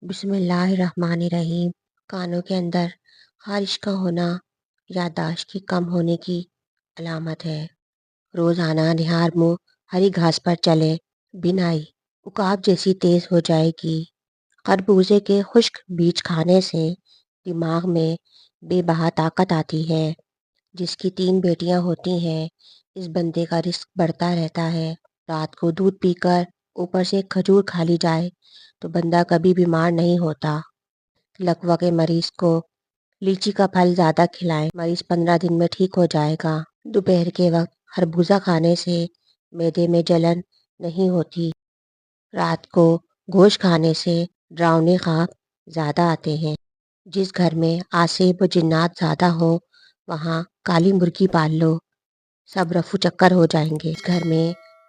بسم اللہ الرحمن الرحیم۔ کانوں کے اندر خارش کا ہونا یادداشت کے کم ہونے کی علامت ہے۔ روزانہ نہار منہ ہری گھاس پر چلے، بینائی عکاب جیسی تیز ہو جائے گی۔ خربوزے کے خشک بیج کھانے سے دماغ میں بے بہا طاقت آتی ہے۔ جس کی 3 بیٹیاں ہوتی ہیں، اس بندے کا رزق بڑھتا رہتا ہے۔ رات کو دودھ پی کر اوپر سے کھجور کھا لی جائے تو بندہ کبھی بیمار نہیں ہوتا۔ لکوہ کے مریض کو لیچی کا پھل زیادہ کھلائیں، مریض 15 دن میں ٹھیک ہو جائے گا۔ دوپہر کے وقت خربوزہ کھانے سے معدے میں جلن نہیں ہوتی۔ رات کو گوشت کھانے سے ڈراؤنے خواب زیادہ آتے ہیں۔ جس گھر میں آسیب و جنات زیادہ ہو وہاں کالی مرغی پال لو، سب رفو چکر ہو جائیں گے۔ جس گھر میں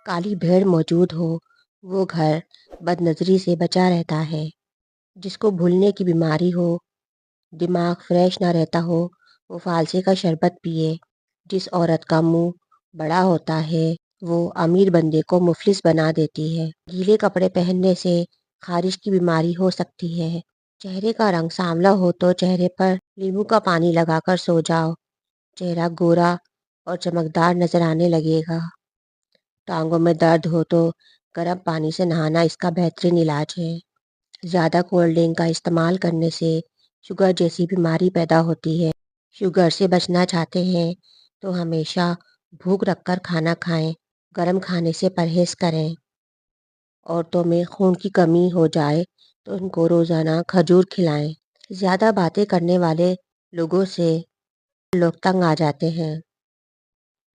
کالی بھیڑ موجود ہو وہ گھر بد نظری سے بچا رہتا ہے۔ جس کو بھولنے کی بیماری ہو، دماغ فریش نہ رہتا ہو، وہ فالسے کا شربت پیے۔ جس عورت کا منہ بڑا ہوتا ہے وہ امیر بندے کو مفلس بنا دیتی ہے۔ گیلے کپڑے پہننے سے خارش کی بیماری ہو سکتی ہے۔ چہرے کا رنگ سانولا ہو تو چہرے پر لیموں کا پانی لگا کر سو جاؤ، چہرہ گورا اور چمکدار نظر آنے لگے گا۔ ٹانگوں میں درد ہو تو گرم پانی سے نہانا اس کا بہترین علاج ہے۔ زیادہ کولڈ ڈرنک کا استعمال کرنے سے شوگر جیسی بیماری پیدا ہوتی ہے۔ شوگر سے بچنا چاہتے ہیں تو ہمیشہ بھوک رکھ کر کھانا کھائیں، گرم کھانے سے پرہیز کریں۔ عورتوں میں خون کی کمی ہو جائے تو ان کو روزانہ کھجور کھلائیں۔ زیادہ باتیں کرنے والے لوگوں سے لوگ تنگ آ جاتے ہیں۔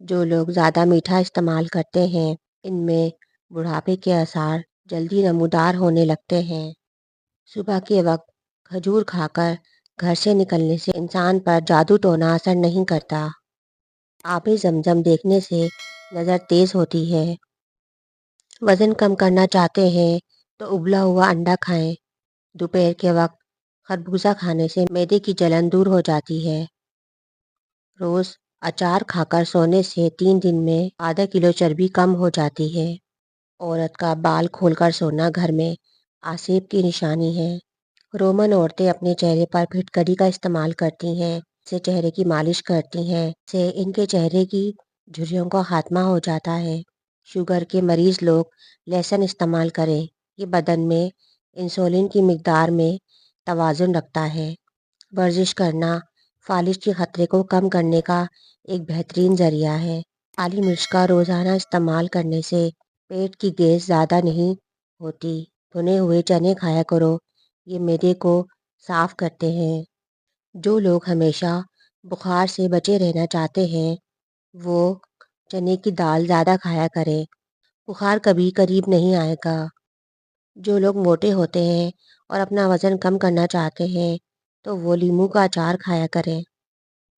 جو لوگ زیادہ میٹھا استعمال کرتے ہیں ان میں بڑھاپے کے آثار جلدی نمودار ہونے لگتے ہیں۔ صبح کے وقت کھجور کھا کر گھر سے نکلنے سے انسان پر جادو ٹونا اثر نہیں کرتا۔ آب زمزم دیکھنے سے نظر تیز ہوتی ہے۔ وزن کم کرنا چاہتے ہیں تو ابلا ہوا انڈا کھائیں۔ دوپہر کے وقت خربوزہ کھانے سے معدے کی جلن دور ہو جاتی ہے۔ روز اچار کھا کر سونے سے 3 دن میں آدھا کلو چربی کم ہو جاتی ہے۔ عورت کا بال کھول کر سونا گھر میں آسیب کی نشانی ہے۔ رومن عورتیں اپنے چہرے پر پھٹکری کا استعمال کرتی ہیں، سے چہرے کی مالش کرتی ہیں، سے ان کے چہرے کی جھریوں کا خاتمہ ہو جاتا ہے۔ شوگر کے مریض لوگ لہسن استعمال کریں، یہ بدن میں انسولین کی مقدار میں توازن رکھتا ہے۔ ورزش کرنا فالج کے خطرے کو کم کرنے کا ایک بہترین ذریعہ ہے۔ کالی مرچ کا روزانہ استعمال کرنے سے پیٹ کی گیس زیادہ نہیں ہوتی۔ بھنے ہوئے چنے کھایا کرو، یہ معدے کو صاف کرتے ہیں۔ جو لوگ ہمیشہ بخار سے بچے رہنا چاہتے ہیں وہ چنے کی دال زیادہ کھایا کریں، بخار کبھی قریب نہیں آئے گا۔ جو لوگ موٹے ہوتے ہیں اور اپنا وزن کم کرنا چاہتے ہیں تو وہ لیموں کا اچار کھایا کریں۔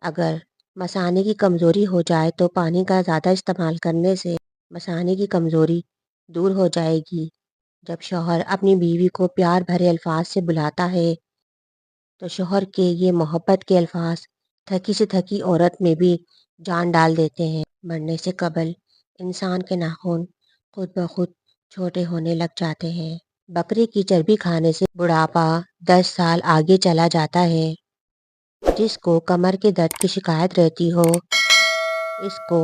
اگر مثانے کی کمزوری ہو جائے تو پانی کا زیادہ استعمال کرنے سے مثانے کی کمزوری دور ہو جائے گی۔ جب شوہر اپنی بیوی کو پیار بھرے الفاظ سے بلاتا ہے تو شوہر کے یہ محبت کے الفاظ تھکی سے تھکی عورت میں بھی جان ڈال دیتے ہیں۔ مرنے سے قبل انسان کے ناخن خود بخود چھوٹے ہونے لگ جاتے ہیں۔ بکرے کی چربی کھانے سے بڑھاپا 10 سال آگے چلا جاتا ہے۔ جس کو کمر کے درد کی شکایت رہتی ہو اس کو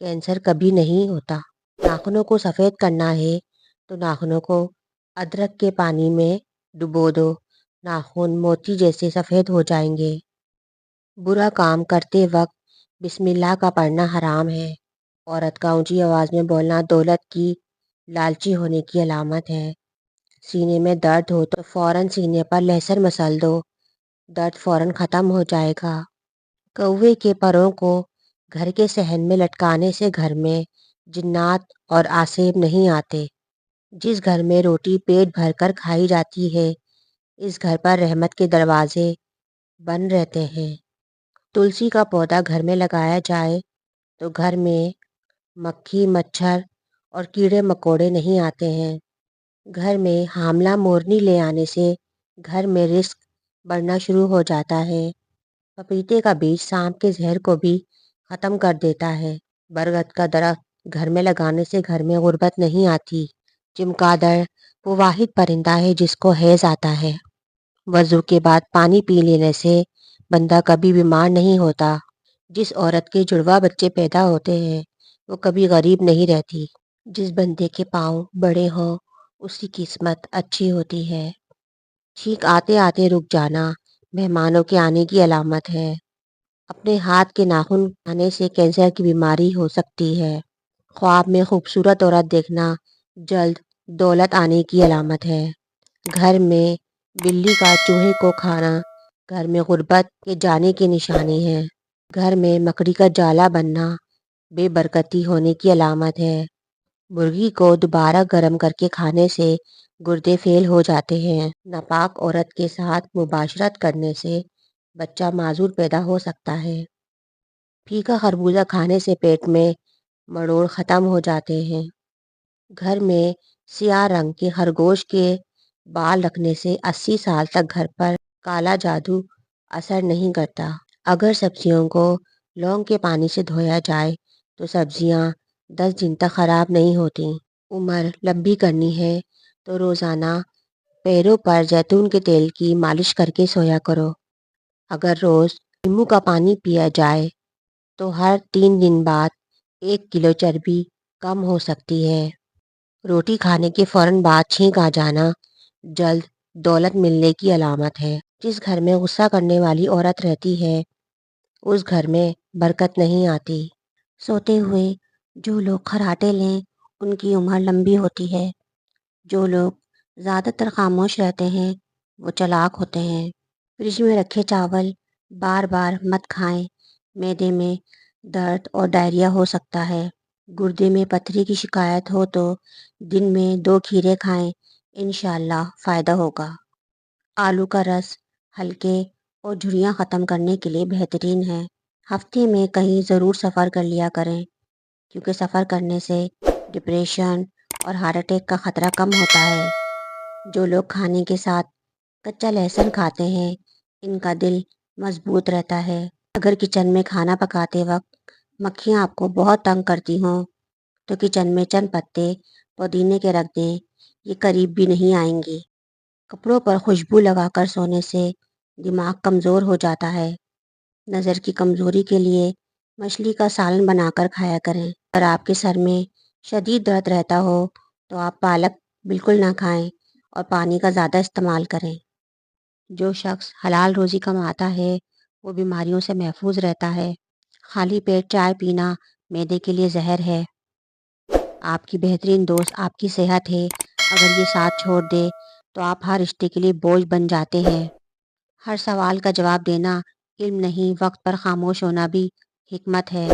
کینسر کبھی نہیں ہوتا۔ ناخنوں کو سفید کرنا ہے تو ناخنوں کو ادرک کے پانی میں ڈبو دو، ناخن موتی جیسے سفید ہو جائیں گے۔ برا کام کرتے وقت بسم اللہ کا پڑھنا حرام ہے۔ عورت کا اونچی آواز میں بولنا دولت کی لالچی ہونے کی علامت ہے۔ سینے میں درد ہو تو فوراً سینے پر لہسن مسل دو، درد فوراً ختم ہو جائے گا۔ کوے کے پروں کو گھر کے صحن میں لٹکانے سے گھر میں جنات اور آسیب نہیں آتے۔ جس گھر میں روٹی پیٹ بھر کر کھائی جاتی ہے اس گھر پر رحمت کے دروازے بند رہتے ہیں۔ تلسی کا پودا گھر میں لگایا جائے تو گھر میں مکھی مچھر اور کیڑے مکوڑے نہیں آتے ہیں۔ گھر میں حاملہ مورنی لے آنے سے گھر میں رزق بڑھنا شروع ہو جاتا ہے۔ پپیتے کا بیج سانپ کے زہر کو بھی ختم کر دیتا ہے۔ برگد کا درخت گھر میں لگانے سے گھر میں غربت نہیں آتی۔ چمگادڑ وہ واحد پرندہ ہے جس کو حیض آتا ہے۔ وضو کے بعد پانی پی لینے سے بندہ کبھی بیمار نہیں ہوتا۔ جس عورت کے جڑواں بچے پیدا ہوتے ہیں وہ کبھی غریب نہیں رہتی۔ جس بندے کے پاؤں بڑے ہوں اس کی قسمت اچھی ہوتی ہے۔ چھینک آتے آتے رک جانا مہمانوں کے آنے کی علامت ہے۔ اپنے ہاتھ کے ناخن کھانے سے کینسر کی بیماری ہو سکتی ہے۔ خواب میں خوبصورت عورت دیکھنا جلد دولت آنے کی علامت ہے۔ گھر میں بلی کا چوہے کو کھانا گھر میں غربت کے جانے کی نشانی ہے۔ گھر میں مکڑی کا جالا بننا بے برکتی ہونے کی علامت ہے۔ مرغی کو دوبارہ گرم کر کے کھانے سے گردے فیل ہو جاتے ہیں۔ ناپاک عورت کے ساتھ مباشرت کرنے سے بچہ معذور پیدا ہو سکتا ہے۔ پھیکا خربوزہ کھانے سے پیٹ میں مڑوڑ ختم ہو جاتے ہیں۔ گھر میں سیاہ رنگ کے خرگوش کے بال رکھنے سے 80 سال تک گھر پر کالا جادو اثر نہیں کرتا۔ اگر سبزیوں کو لونگ کے پانی سے دھویا جائے تو سبزیاں 10 دن تک خراب نہیں ہوتی۔ عمر لمبی کرنی ہے تو روزانہ پیروں پر زیتون کے تیل کی مالش کر کے سویا کرو۔ اگر روز نیمبو کا پانی پیا جائے تو ہر 3 دن بعد 1 کلو چربی کم ہو سکتی ہے۔ روٹی کھانے کے فوراً بعد چھینک آ جانا جلد دولت ملنے کی علامت ہے۔ جس گھر میں غصہ کرنے والی عورت رہتی ہے اس گھر میں برکت نہیں آتی۔ سوتے ہوئے جو لوگ خراٹے لیں ان کی عمر لمبی ہوتی ہے۔ جو لوگ زیادہ تر خاموش رہتے ہیں وہ چالاک ہوتے ہیں۔ فریج میں رکھے چاول بار بار مت کھائیں، معدے میں درد اور ڈائریا ہو سکتا ہے۔ گردے میں پتھری کی شکایت ہو تو دن میں 2 کھیرے کھائیں، انشاءاللہ فائدہ ہوگا۔ آلو کا رس ہلکے اور جھریاں ختم کرنے کے لیے بہترین ہے۔ ہفتے میں کہیں ضرور سفر کر لیا کریں کیونکہ سفر کرنے سے ڈپریشن اور ہارٹ اٹیک کا خطرہ کم ہوتا ہے۔ جو لوگ کھانے کے ساتھ کچا لہسن کھاتے ہیں ان کا دل مضبوط رہتا ہے۔ اگر کچن میں کھانا پکاتے وقت مکھیاں آپ کو بہت تنگ کرتی ہوں تو کچن میں چند پتے پودینے کے رکھ دیں، یہ قریب بھی نہیں آئیں گی۔ کپڑوں پر خوشبو لگا کر سونے سے دماغ کمزور ہو جاتا ہے۔ نظر کی کمزوری کے لیے مچھلی کا سالن بنا کر کھایا کریں۔ اگر آپ کے سر میں شدید درد رہتا ہو تو آپ پالک بالکل نہ کھائیں اور پانی کا زیادہ استعمال کریں۔ جو شخص حلال روزی کماتا ہے وہ بیماریوں سے محفوظ رہتا ہے۔ خالی پیٹ چائے پینا معدے کے لیے زہر ہے۔ آپ کی بہترین دوست آپ کی صحت ہے، اگر یہ ساتھ چھوڑ دے تو آپ ہر رشتے کے لیے بوجھ بن جاتے ہیں۔ ہر سوال کا جواب دینا علم نہیں، وقت پر خاموش ہونا بھی حکمت ہے۔